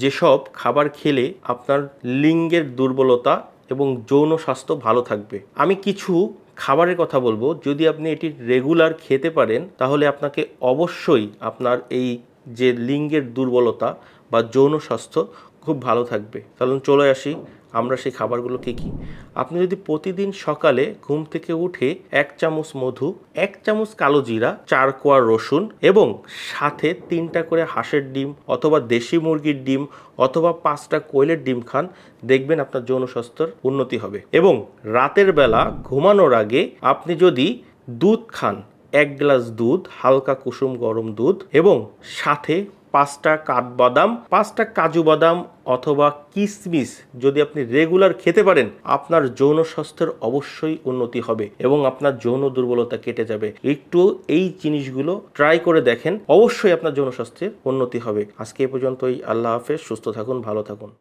যেসব খাবার খেলে আপনার লিঙ্গের দুর্বলতা এবং যৌন স্বাস্থ্য ভালো থাকবে। আমি কিছু খাবারের কথা বলবো, যদি আপনি এটি রেগুলার খেতে পারেন তাহলে আপনাকে অবশ্যই আপনার এই যে লিঙ্গের দুর্বলতা বা যৌন স্বাস্থ্য খুব ভালো থাকবে। তাহলে চলে আসি আমরা সেই খাবারগুলো কী কী। আপনি যদি প্রতিদিন সকালে ঘুম থেকে উঠে 1 চামচ মধু, 1 চামচ কালো জিরা, 4 কোয়া রসুন এবং সাথে 3টা করে হাঁসের ডিম অথবা দেশি মুরগির ডিম অথবা 5টা কোয়েলের ডিম খান, দেখবেন আপনার যৌন স্বাস্থ্যের উন্নতি হবে। এবং রাতের বেলা ঘুমানোর আগে আপনি যদি দুধ খান, 1 গ্লাস দুধ, হালকা কুসুম গরম দুধ এবং সাথে 5টা কাঠবাদাম, 5টা কাজু বাদাম অথবা কিশমিশ যদি আপনি রেগুলার খেতে পারেন, আপনার যৌন স্বাস্থ্যের অবশ্যই উন্নতি হবে এবং আপনার যৌন দুর্বলতা কেটে যাবে। একটু এই জিনিসগুলো ট্রাই করে দেখেন, অবশ্যই আপনার যৌন স্বাস্থ্যের উন্নতি হবে। আজকে এ পর্যন্তই। আল্লাহ হাফেজ। সুস্থ থাকুন, ভালো থাকুন।